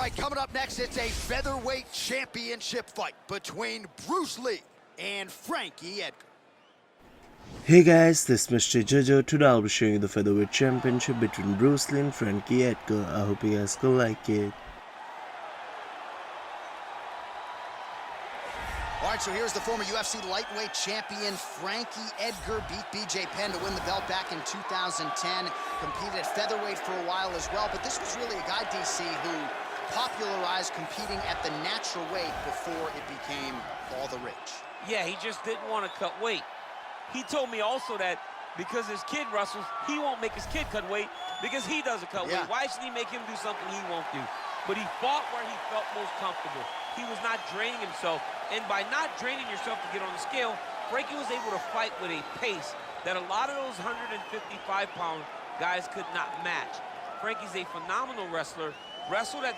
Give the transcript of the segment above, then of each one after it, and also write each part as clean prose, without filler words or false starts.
right, coming up next, it's a featherweight championship fight between Bruce Lee and Frankie Edgar. Hey guys, this is Mr. Jojo. Today I'll be showing you the featherweight championship between Bruce Lee and Frankie Edgar. I hope you guys will like it. All right, so here's the former UFC lightweight champion Frankie Edgar. Beat BJ Penn to win the belt back in 2010. Competed at featherweight for a while as well, but this was really a guy, DC, who popularized competing at the natural weight before it became all the rage. Yeah, he just didn't want to cut weight. He told me also that because his kid wrestles, he won't make his kid cut weight because he doesn't cut weight. Why should he make him do something he won't do? But he fought where he felt most comfortable. He was not draining himself, and by not draining yourself to get on the scale, Frankie was able to fight with a pace that a lot of those 155-pound guys could not match. Frankie's a phenomenal wrestler, wrestled at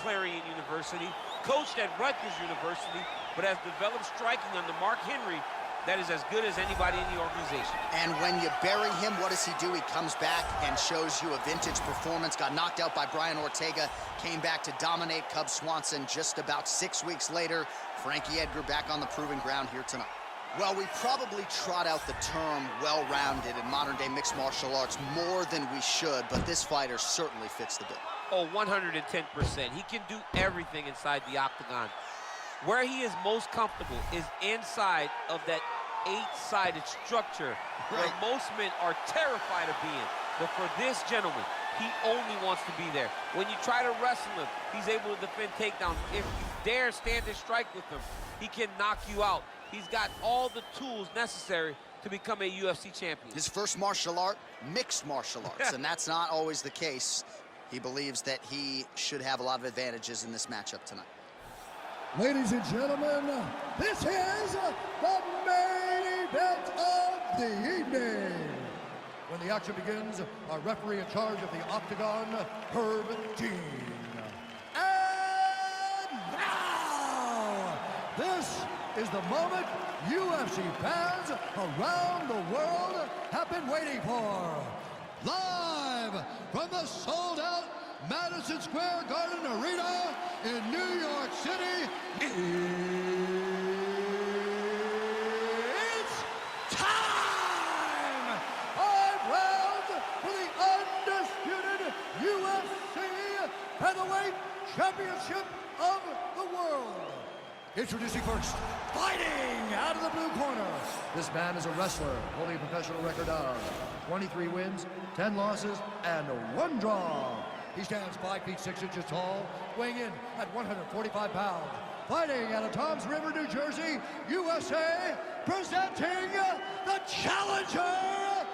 Clarion University, coached at Rutgers University, but has developed striking under Mark Henry that is as good as anybody in the organization. And when you bury him, what does he do? He comes back and shows you a vintage performance. Got knocked out by Brian Ortega, came back to dominate Cub Swanson just about 6 weeks later. Frankie Edgar back on the proving ground here tonight. Well, we probably trot out the term well-rounded in modern-day mixed martial arts more than we should, but this fighter certainly fits the bill. Oh, 110%. He can do everything inside the octagon. Where he is most comfortable is inside of that 8-sided structure where most men are terrified of being. But for this gentleman, he only wants to be there. When you try to wrestle him, he's able to defend takedowns. If you dare stand and strike with him, he can knock you out. He's got all the tools necessary to become a UFC champion. His first martial art, mixed martial arts, and that's not always the case. He believes that he should have a lot of advantages in this matchup tonight. Ladies and gentlemen, this is the main event of the evening. When the action begins, our referee in charge of the octagon, Herb Dean. And now, this is the moment UFC fans around the world have been waiting for. Live from the sold-out Madison Square Garden Arena in New York City, it's time! 5 rounds for the undisputed UFC Featherweight Championship of the world. Introducing first, fighting out of the blue corner. This man is a wrestler holding a professional record of 23 wins, 10 losses, and 1 draw. He stands 5 feet 6 inches tall, weighing in at 145 pounds. Fighting out of Toms River, New Jersey, USA, presenting the challenger,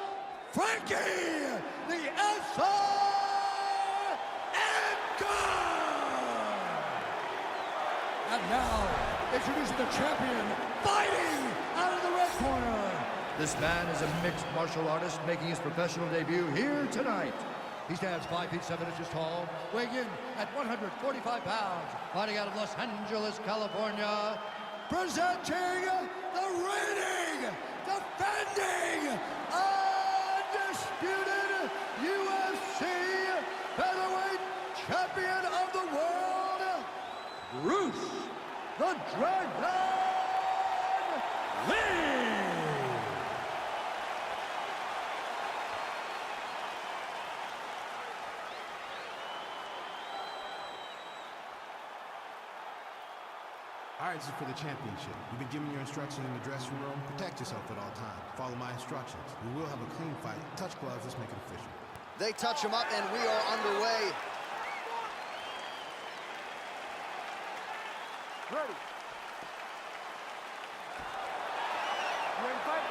Frankie, the SR Edgar! And now, introducing the champion, fighting out of the red corner. This man is a mixed martial artist making his professional debut here tonight. He stands 5 feet 7 inches tall, weighing in at 145 pounds. Fighting out of Los Angeles, California, presenting the reigning, defending, undisputed UFC featherweight champion of the world, Bruce the Dragon Lee! All right, this is for the championship. You've been given your instructions in the dressing room. Protect yourself at all times. Follow my instructions. We will have a clean fight. Touch gloves. Let's make it official. They touch him up, and we are underway. Ready. You ready to fight?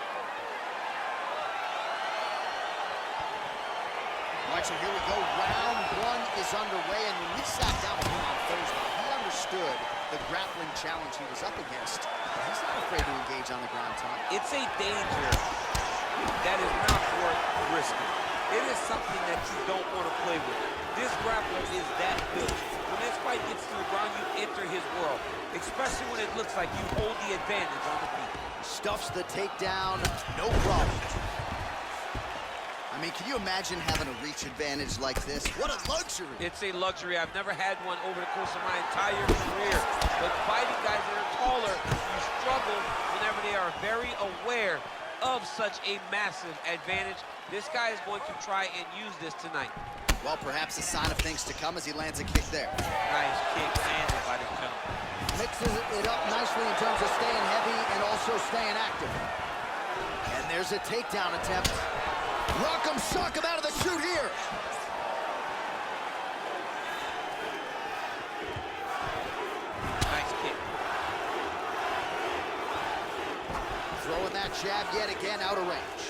All right, so here we go. Round 1 is underway, and when we sat down with him on Thursday, he understood the grappling challenge he was up against. But he's not afraid to engage on the ground, Tom. It's a danger that is not worth risking. It is something that you don't want to play with. This grappler is that good. When this fight gets to the ground, you enter his world, especially when it looks like you hold the advantage on the feet. Stuffs the takedown, no problem. I I mean, can you imagine having a reach advantage like this? What a luxury. It's a luxury. I've never had one over the course of my entire career. But fighting guys that are taller, you struggle whenever they are very aware of such a massive advantage. This guy is going to try and use this tonight. Well, perhaps a sign of things to come as he lands a kick there. Nice kick landed by the gentleman. Mixes it up nicely in terms of staying heavy and also staying active. And there's a takedown attempt. Rock'em sock him out of the chute here. Nice kick. Throwing that jab yet again out of range.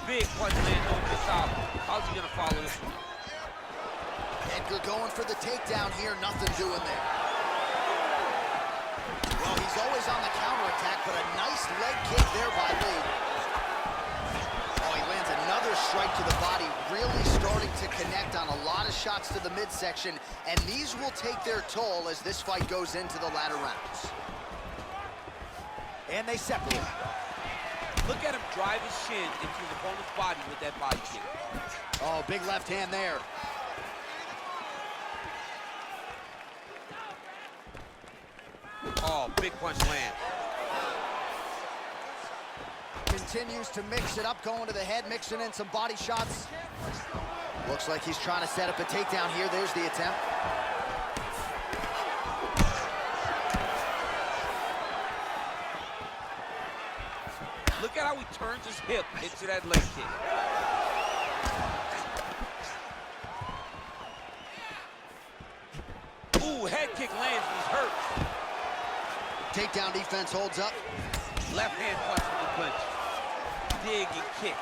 Big punch lands over the top. How's he gonna follow this one? Edgar going for the takedown here, nothing doing there. Well, he's always on the counterattack, but a nice leg kick there by Lee. Oh, he lands another strike to the body, really starting to connect on a lot of shots to the midsection, and these will take their toll as this fight goes into the latter rounds. And they separate. Look at him drive his shin into his opponent's body with that body kick. Oh, big left hand there. Oh, big punch land. Continues to mix it up, going to the head, mixing in some body shots. Looks like he's trying to set up a takedown here. There's the attempt. Look at how he turns his hip into that leg kick. Ooh, head kick lands, he's hurt. Takedown defense holds up. Left hand punch from the clinch. Dig and kick.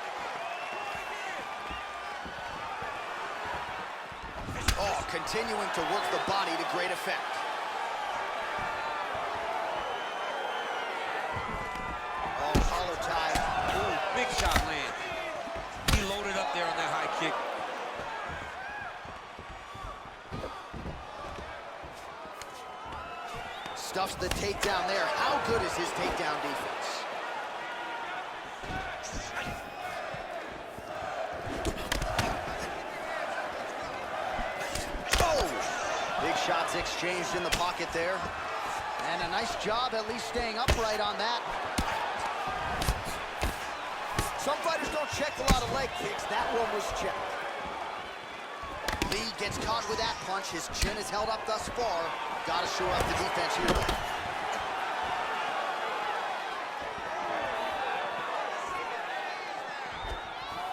Oh, continuing to work the body to great effect. Oh, collar tie. Ooh, big shot land. He loaded up there on that high kick. Stuffs the takedown there. How good is his takedown defense? Oh! Big shots exchanged in the pocket there. And a nice job at least staying upright on that. Some fighters don't check a lot of leg kicks. That one was checked. Lee gets caught with that punch. His chin is held up thus far. Got to shore up the defense here, though.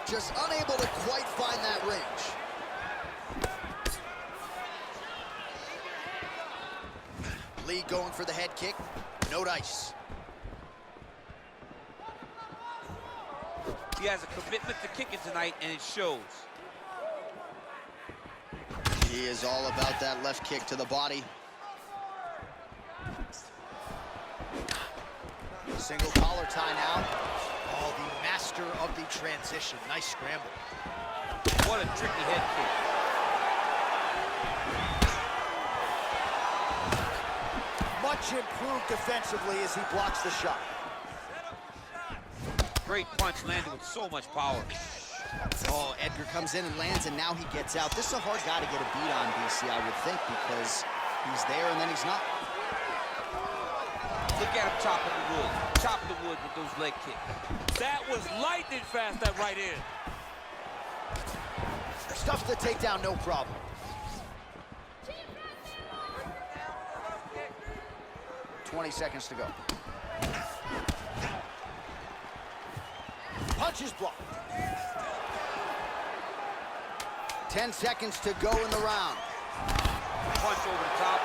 Just unable to quite find that range. Lee going for the head kick. No dice. He has a commitment to kicking tonight, and it shows. He is all about that left kick to the body. Single collar tie now. Oh, the master of the transition. Nice scramble. What a tricky head kick. Much improved defensively as he blocks the shot. Great punch landed with so much power. Oh, Edgar comes in and lands, and now he gets out. This is a hard guy to get a beat on, DC, I would think, because he's there and then he's not. Look at him chopping the wood. Chopping the wood with those leg kicks. That was lightning fast, that right in. Stuffs the takedown, no problem. $20 seconds to go. Punch is blocked. 10 seconds to go in the round. Punch over the top.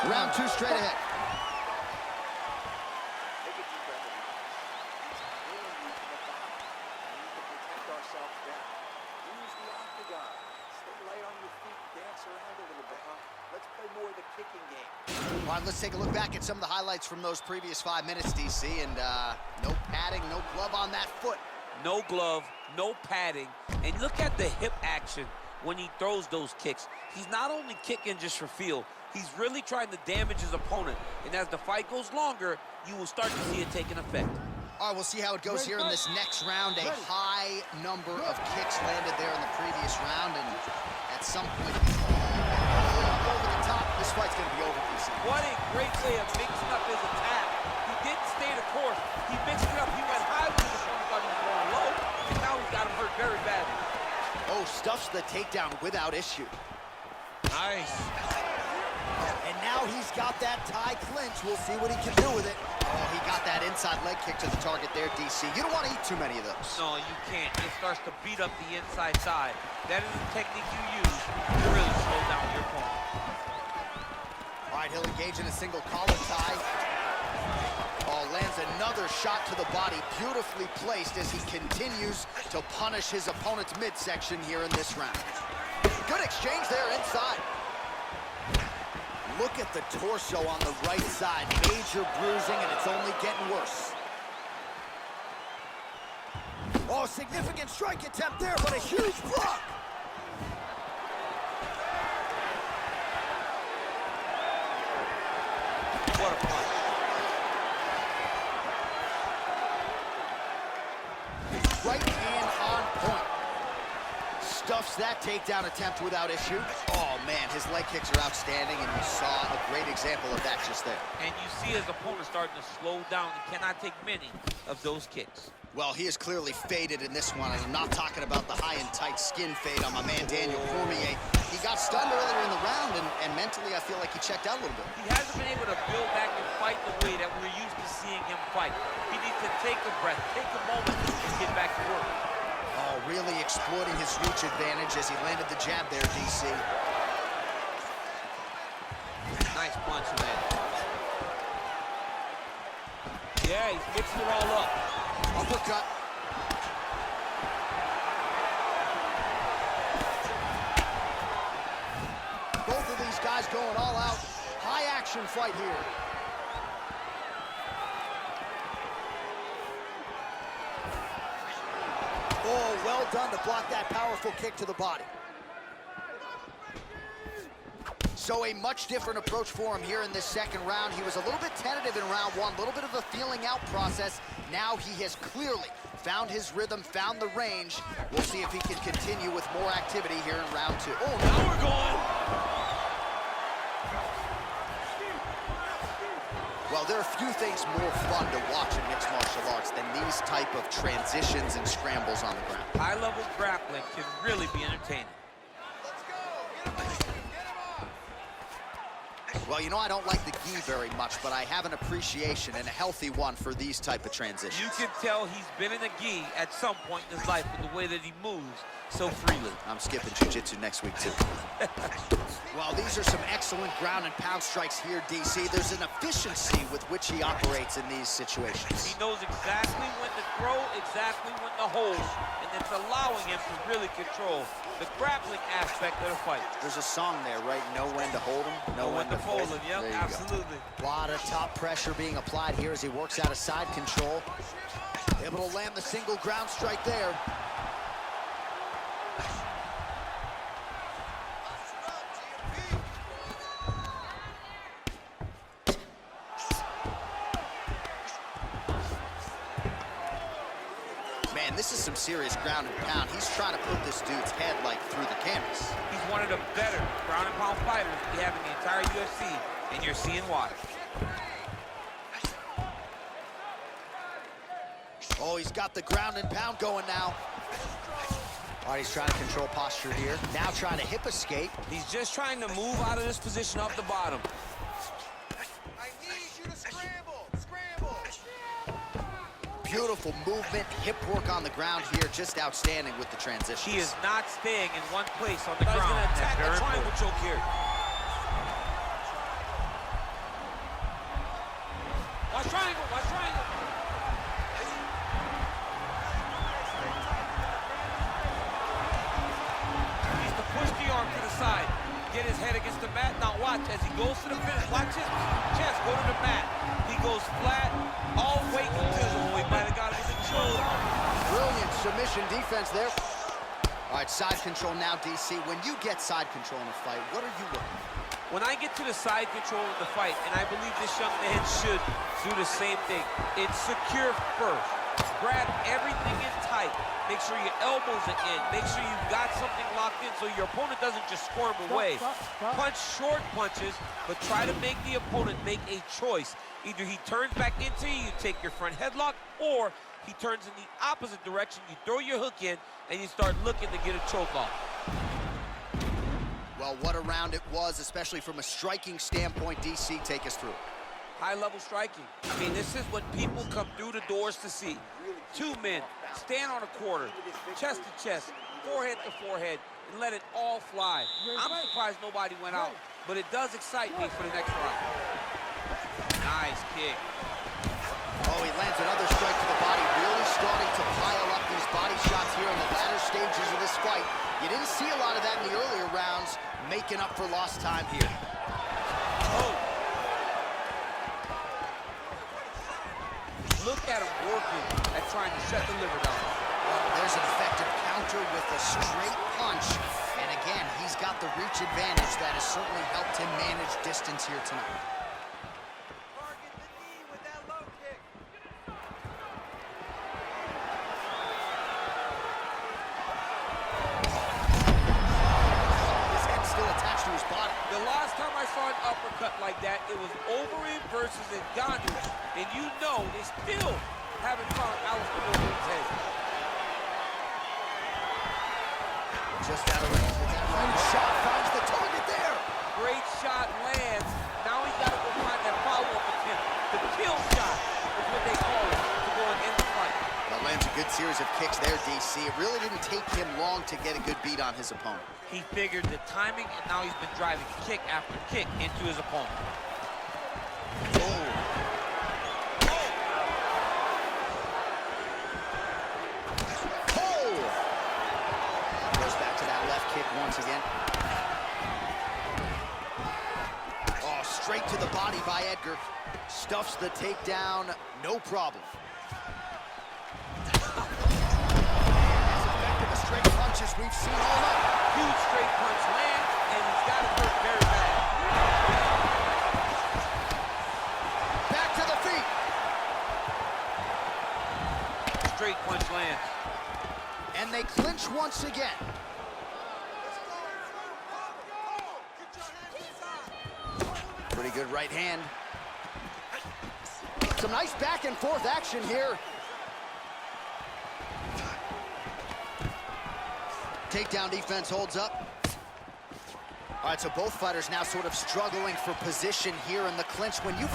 Round two straight ahead. Take a deep breath. Really need to get back. We need to protect ourselves down. Use the octagon. Stay light on your feet. Dance around a little bit. Let's play more of the kicking game. All right, let's take a look back at some of the highlights from those previous 5 minutes, DC. And no padding, no glove on that foot. No glove, no padding. And look at the hip action when he throws those kicks. He's not only kicking just for feel, he's really trying to damage his opponent. And as the fight goes longer, you will start to see it taking effect. All right, we'll see how it goes here in this next round. A high number of kicks landed there in the previous round, and at some point, over the top, this fight's going to be over. What a great way of mixing up his attack. He didn't stay the course. He mixed it up. He went high when his opponent thought he was going low, and now he's got him hurt very badly. Oh, stuffs the takedown without issue. Nice. And now he's got that tie clinch. We'll see what he can do with it. Oh, he got that inside leg kick to the target there, DC. You don't want to eat too many of those. No, you can't. It starts to beat up the inside side. That is the technique you use to really slow down your opponent. All right, he'll engage in a single collar tie. Oh, lands another shot to the body, beautifully placed as he continues to punish his opponent's midsection here in this round. Good exchange there inside. Look at the torso on the right side. Major bruising, and it's only getting worse. Oh, significant strike attempt there, but a huge block. What a punch. Right hand on point. Stuffs that takedown attempt without issue. Oh, man, his leg kicks are outstanding, and you saw a great example of that just there. And you see his opponent starting to slow down. He cannot take many of those kicks. Well, he is clearly faded in this one, and I'm not talking about the high and tight skin fade on my man Daniel Cormier. He got stunned earlier in the round, and mentally I feel like he checked out a little bit. He hasn't been able to build back and fight the way that we're used to seeing him fight. He needs to take a breath, take a moment, and get back to work. Oh, really exploiting his reach advantage as he landed the jab there, DC. Nice punch, man. Yeah, he's mixing it all up. Uppercut. Both of these guys going all out. High action fight here. Oh, well done to block that powerful kick to the body. So a much different approach for him here in this second round. He was a little bit tentative in round one, a little bit of a feeling out process. Now he has clearly found his rhythm, found the range. We'll see if he can continue with more activity here in round two. Oh, now we're going. Well, there are few things more fun to watch in mixed martial arts than these type of transitions and scrambles on the ground. High-level grappling can really be entertaining. Well, you know, I don't like the gi very much, but I have an appreciation and a healthy one for these type of transitions. You can tell he's been in a gi at some point in his life with the way that he moves so freely. I'm skipping jiu-jitsu next week, too. Well, these are some excellent ground and pound strikes here, DC. There's an efficiency with which he operates in these situations. He knows exactly when to throw, exactly when to hold, and it's allowing him to really control the grappling aspect of the fight. There's a song there, right? Know when to hold him, know when to fold him. Yep, absolutely. A lot of top pressure being applied here as he works out of side control. Able to land the single ground strike there. Man, this is some serious ground and pound. He's trying to put this dude's head, like, through the canvas. He's one of the better ground and pound fighters we have in the entire UFC, and you're seeing why. Oh, he's got the ground and pound going now. All right, he's trying to control posture here. Now trying to hip escape. He's just trying to move out of this position off the bottom. I need you to scramble! Scramble! Beautiful movement, hip work on the ground here, just outstanding with the transitions. He is not staying in one place on the ground. He's going to attack the triangle choke here. Watch triangle, watch triangle. Needs to push the arm to the side. Get his head against the mat. Now watch as he goes to the finish. Watch his chest go to the mat. He goes flat, all weight into the he might have got it in the shoulder. Brilliant submission defense there. All right, side control now, DC. When you get side control in a fight, what are you looking for? When I get to the side control of the fight, and I believe this young man should do the same thing, it's secure first. Grab everything in tight. Make sure your elbows are in. Make sure you've got something locked in so your opponent doesn't just squirm away. Stop. Punch short punches, but try to make the opponent make a choice. Either he turns back into you, you take your front headlock, or he turns in the opposite direction, you throw your hook in, and you start looking to get a choke off. Well, what a round it was, especially from a striking standpoint. DC, take us through. High-level striking. I mean, this is what people come through the doors to see. Two men, stand on a quarter, chest to chest, forehead to forehead, and let it all fly. I'm surprised nobody went out, but it does excite me for the next round. Nice kick. Oh, he lands another strike to the body, really starting to pile up these body shots here in the latter stages of this fight. You didn't see a lot of that in the earlier rounds, making up for lost time here. Oh. Look at him working at trying to shut the liver down. Well, there's an effective counter with a straight punch. And again, he's got the reach advantage that has certainly helped him manage distance here tonight. Target the knee with that low kick. His head's still attached to his body. The last time I saw an uppercut like that, it was Overeem versus Ngannou, and you know they still haven't found Alistair Overeem's head. Just out of range with that right shot, finds the target there. Great shot lands. Now he's got to go find that follow-up attempt. The kill shot is what they call it to go and end the fight. Well, lands a good series of kicks there, DC. It really didn't take him long to get a good beat on his opponent. He figured the timing, and now he's been driving kick after kick into his opponent. Oh. Oh! Goes back to that left kick once again. Oh, straight to the body by Edgar. Stuffs the takedown, no problem. As effective a straight punch as we've seen all night. Huge straight punch lands, and he's got it hurt very bad. Back to the feet. Straight punch lands. And they clinch once again. Pretty good right hand. Some nice back and forth action here. Takedown defense holds up. All right, so both fighters now sort of struggling for position here in the clinch. When you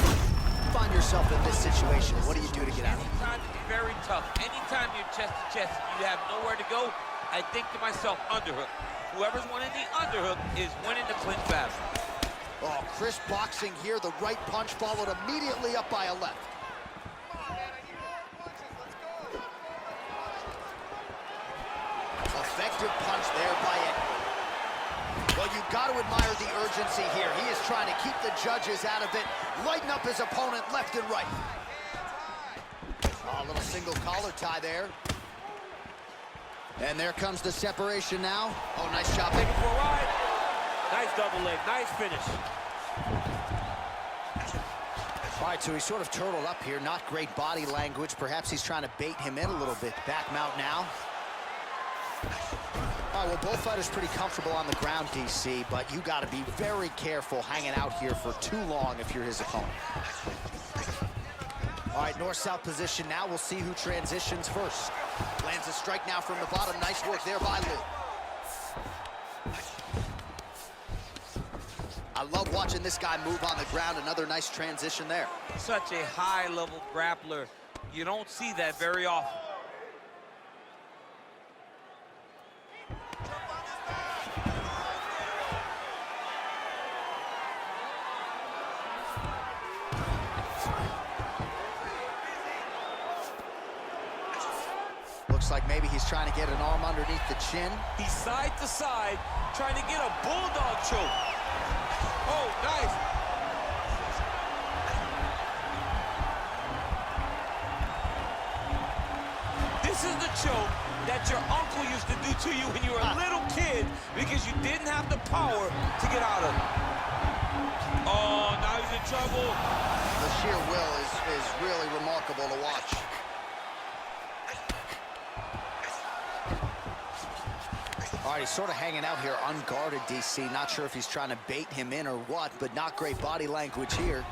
find yourself in this situation, what do you do to get out? Anytime it's very tough. Anytime you're chest to chest, you have nowhere to go. I think to myself, underhook. Whoever's winning the underhook is winning the clinch battle. Oh, crisp boxing here. The right punch followed immediately up by a left. Effective punch there by Edgar. Well, you've got to admire the urgency here. He is trying to keep the judges out of it, lighten up his opponent left and right. Oh, a little single collar tie there. And there comes the separation now. Oh, nice shot. Taking for a ride. Nice double leg, nice finish. All right, so he's sort of turtled up here. Not great body language. Perhaps he's trying to bait him in a little bit. Back mount now. All right, well, both fighters pretty comfortable on the ground, DC, but you got to be very careful hanging out here for too long if you're his opponent. All right, north-south position now. We'll see who transitions first. Lands a strike now from the bottom. Nice work there by Lou. I love watching this guy move on the ground. Another nice transition there. Such a high-level grappler. You don't see that very often. Looks like maybe he's trying to get an arm underneath the chin. He's side to side, trying to get a bulldog choke. Oh, nice. This is the choke that that your uncle used to do to you when you were a little kid because you didn't have the power to get out of it. Oh, now he's in trouble. The sheer will is really remarkable to watch. All right, he's sort of hanging out here unguarded, DC. Not sure if he's trying to bait him in or what, but not great body language here.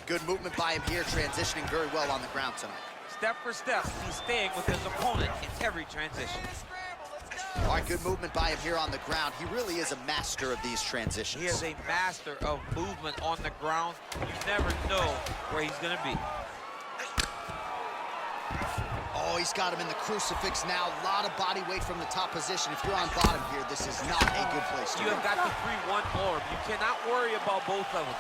Good movement by him here, transitioning very well on the ground tonight. Step for step, he's staying with his opponent in every transition. All right, good movement by him here on the ground. He really is a master of these transitions. He is a master of movement on the ground. You never know where he's going to be. Oh, he's got him in the crucifix now. A lot of body weight from the top position. If you're on bottom here, this is not a good place to be. You have got the 3-1 arm. You cannot worry about both of them.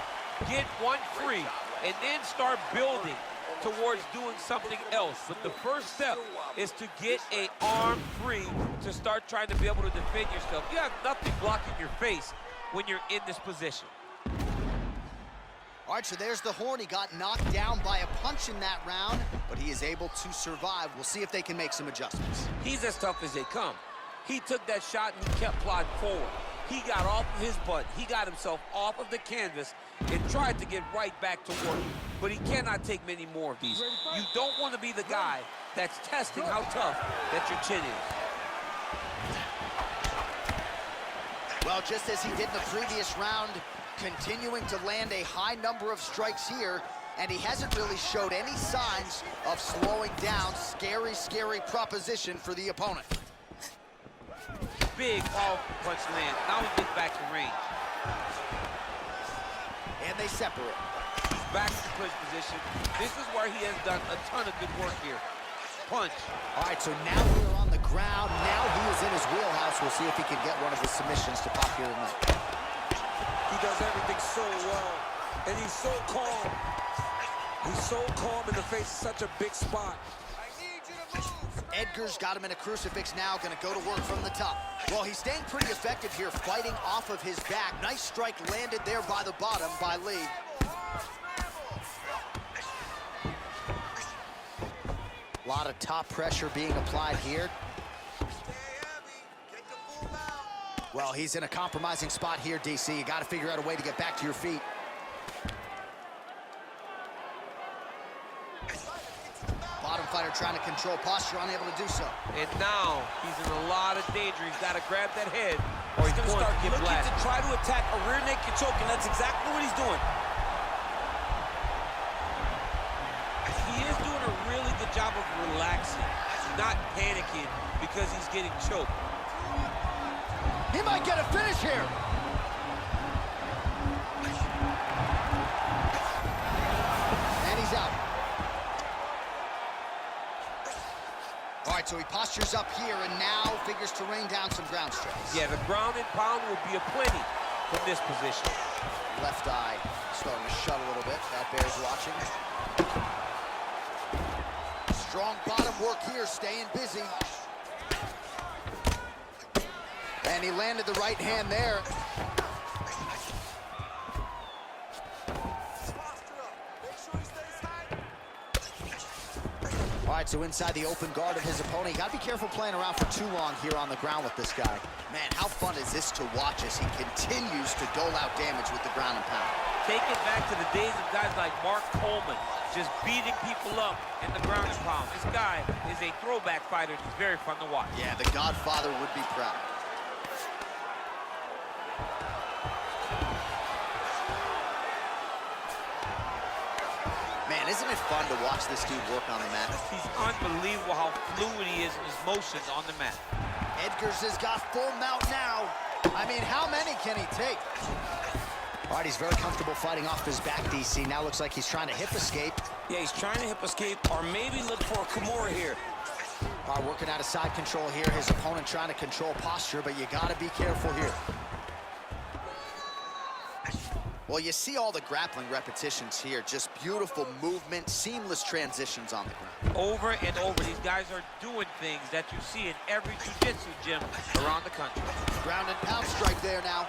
Get one free and then start building towards doing something else. But the first step is to get an arm free to start trying to be able to defend yourself. You have nothing blocking your face when you're in this position. All right, so there's the horn. He got knocked down by a punch in that round, but he is able to survive. We'll see if they can make some adjustments. He's as tough as they come. He took that shot and he kept plodding forward. He got off of his butt. He got himself off of the canvas and tried to get right back to work. But he cannot take many more of these. You don't want to be the guy that's testing how tough that your chin is. Well, just as he did in the previous round, continuing to land a high number of strikes here, and he hasn't really showed any signs of slowing down. Scary, scary proposition for the opponent. Big, powerful punch lands. Now he gets back to range. And they separate. He's back to the clinch position. This is where he has done a ton of good work here. Punch. All right, so now we're on the ground. Now he is in his wheelhouse. We'll see if he can get one of his submissions to pop here tonight. He does everything so well, and he's so calm. He's so calm in the face of such a big spot. I need you to move. Edgar's got him in a crucifix now, gonna go to work from the top. Well, he's staying pretty effective here, fighting off of his back. Nice strike landed there by the bottom by Lee. A lot of top pressure being applied here. Well, he's in a compromising spot here, DC. You got to figure out a way to get back to your feet. Bottom fighter trying to control posture, unable to do so. And now he's in a lot of danger. He's got to grab that head, or he's going to start looking blasted. to try to attack a rear naked choke, and that's exactly what he's doing. He is doing a really good job of relaxing, not panicking because he's getting choked. He might get a finish here. And he's out. All right, so he postures up here and now figures to rain down some ground strikes. Yeah, the ground and pound will be aplenty from this position. Left eye starting to shut a little bit. That bears watching. Strong bottom work here, staying busy. And he landed the right hand there. All right, so inside the open guard of his opponent. You got to be careful playing around for too long here on the ground with this guy. Man, how fun is this to watch as he continues to dole out damage with the ground and pound. Take it back to the days of guys like Mark Coleman, just beating people up in the ground and pound. This guy is a throwback fighter. He's very fun to watch. Yeah, the Godfather would be proud. Man, isn't it fun to watch this dude work on the mat? He's unbelievable how fluid he is in his motions on the mat. Edgar's has got full mount now. I mean, how many can he take? All right, he's very comfortable fighting off his back, DC. Now looks like he's trying to hip escape. Yeah, he's trying to hip escape or maybe look for a Kimura here. All right, working out of side control here. His opponent trying to control posture, but you got to be careful here. Well, you see all the grappling repetitions here. Just beautiful movement, seamless transitions on the ground. Over and over, these guys are doing things that you see in every jiu-jitsu gym around the country. Ground and pound strike there now.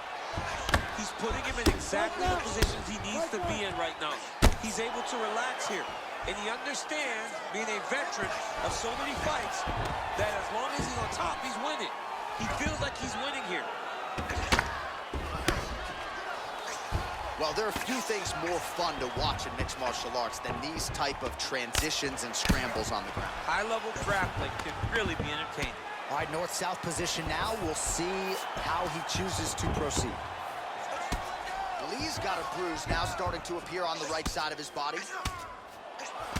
He's putting him in exactly the positions he needs to be in right now. He's able to relax here. And he understands, being a veteran of so many fights, that as long as he's on top, he's winning. He feels like he's winning here. Well, there are few things more fun to watch in mixed martial arts than these type of transitions and scrambles on the ground. High-level grappling can really be entertaining. All right, north-south position now. We'll see how he chooses to proceed. Lee's got a bruise now starting to appear on the right side of his body.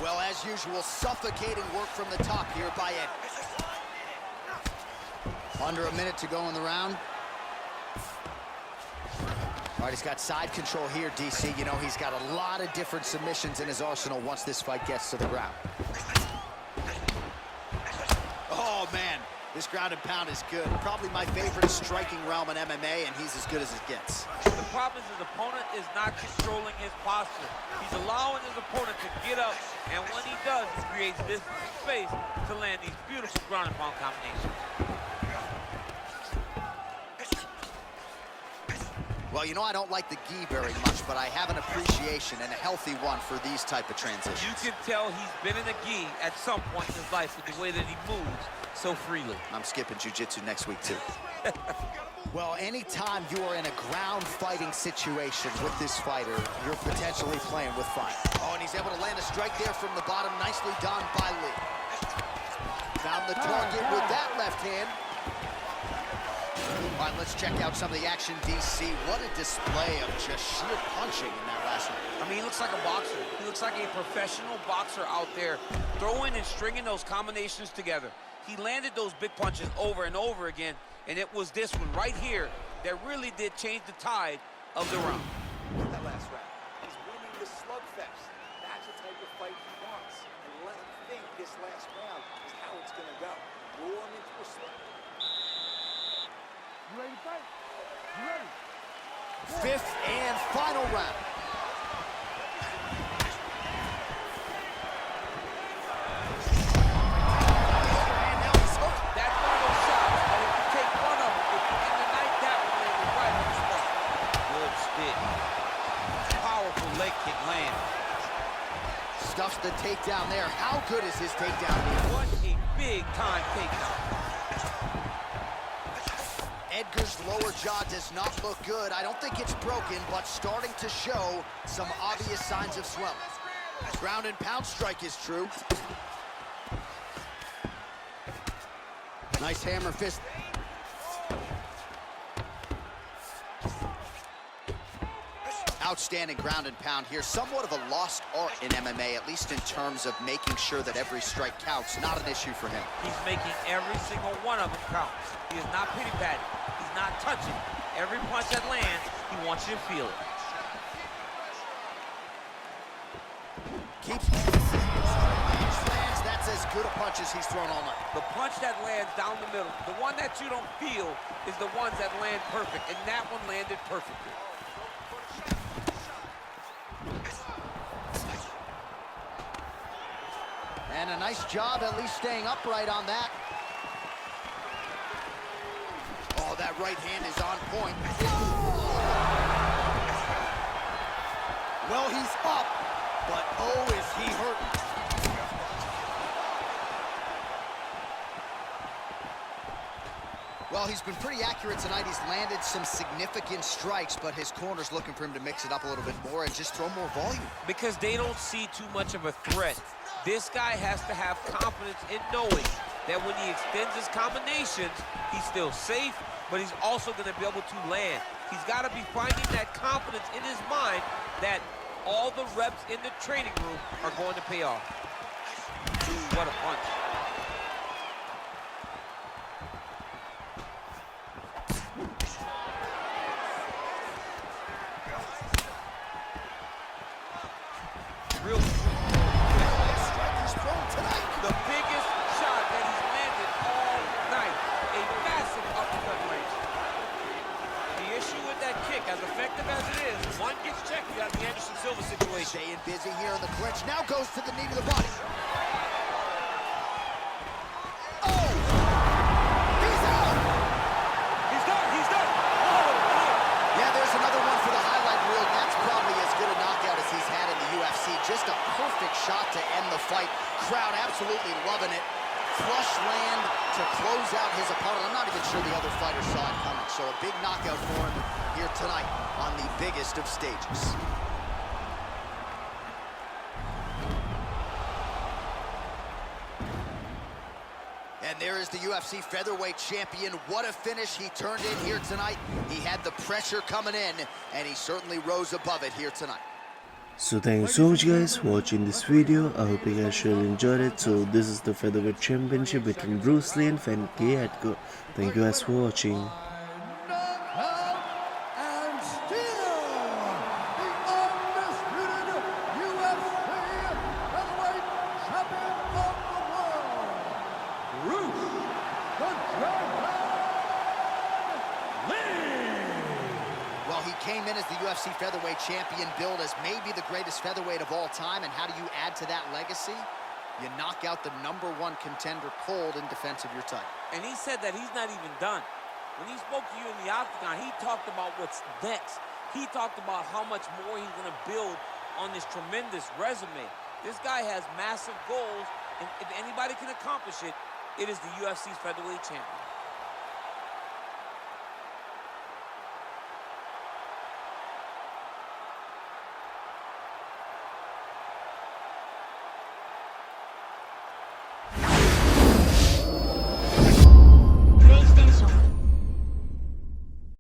Well, as usual, suffocating work from the top here by Edgar. Under a minute to go in the round. All right, he's got side control here, DC. You know, he's got a lot of different submissions in his arsenal once this fight gets to the ground. Oh, man, this ground and pound is good. Probably my favorite striking realm in MMA, and he's as good as it gets. The problem is his opponent is not controlling his posture. He's allowing his opponent to get up, and when he does, he creates this space to land these beautiful ground and pound combinations. Well, you know, I don't like the gi very much, but I have an appreciation and a healthy one for these type of transitions. You can tell he's been in a gi at some point in his life with the way that he moves so freely. I'm skipping jiu-jitsu next week, too. Well, anytime you are in a ground fighting situation with this fighter, you're potentially playing with fire. Oh, and he's able to land a strike there from the bottom. Nicely done by Lee. Found the target with that left hand. All right, let's check out some of the action, DC. What a display of just sheer punching in that last one. I mean, he looks like a boxer. He looks like a professional boxer out there, throwing and stringing those combinations together. He landed those big punches over and over again, and it was this one right here that really did change the tide of the round. That last round, he's winning the slugfest. That's the type of fight he wants. And let him think this last round is how it's going to go. Lure him into a slug. You ready to fight? You ready? Fifth and final round. And now he's hooked. That's one of those shots that if you take one of them, if you end the night, that one landed right on the spot. Good stick. Powerful leg kick land. Stuffs the takedown there. How good is his takedown? What a big-time takedown. Edgar's lower jaw does not look good. I don't think it's broken, but starting to show some obvious signs of swelling. Ground and pound strike is true. Nice hammer fist. Outstanding ground and pound here. Somewhat of a lost art in MMA, at least in terms of making sure that every strike counts. Not an issue for him. He's making every single one of them count. He is not pity-patty. He's not touching. Every punch that lands, he wants you to feel it. Keeps lands. That's as good a punch as he's thrown all night. The punch that lands down the middle, the one that you don't feel, is the ones that land perfect, and that one landed perfectly. And a nice job at least staying upright on that. Oh, that right hand is on point. Well, he's up, but oh, is he hurting. Well, he's been pretty accurate tonight. He's landed some significant strikes, but his corner's looking for him to mix it up a little bit more and just throw more volume. Because they don't see too much of a threat. This guy has to have confidence in knowing that when he extends his combinations, he's still safe, but he's also going to be able to land. He's got to be finding that confidence in his mind that all the reps in the training room are going to pay off. Dude, what a punch. Real the biggest shot that he's landed all night. A massive uppercut range. The issue with that kick, as effective as it is, one gets checked, you got the Anderson Silva situation. Staying busy here in the clinch. Now goes to the knee to the body. Oh! He's out! He's done, he's done. Yeah, there's another one for the highlight reel. That's probably as good a knockout as he's had in the UFC. Just a perfect shot to throws out his opponent. I'm not even sure the other fighter saw it coming. So a big knockout for him here tonight on the biggest of stages. And there is the UFC featherweight champion. What a finish he turned in here tonight. He had the pressure coming in, and he certainly rose above it here tonight. So thank you so much guys for watching this video. I hope you guys surely enjoyed it. So this is the featherweight championship between Bruce Lee and Frankie Edgar. Thank you guys for watching. Knockout and still the undisputed UFC featherweight champion of the world, Bruce the Dragon Lee. Well, he came in as the UFC featherweight champion, billed as maybe the greatest featherweight of all time. And how do you add to that legacy? You knock out the #1 contender cold in defense of your title. And he said that he's not even done. When he spoke to you in the octagon, he talked about what's next. He talked about how much more he's going to build on this tremendous resume. This guy has massive goals, and if anybody can accomplish it, it is the UFC's featherweight champion.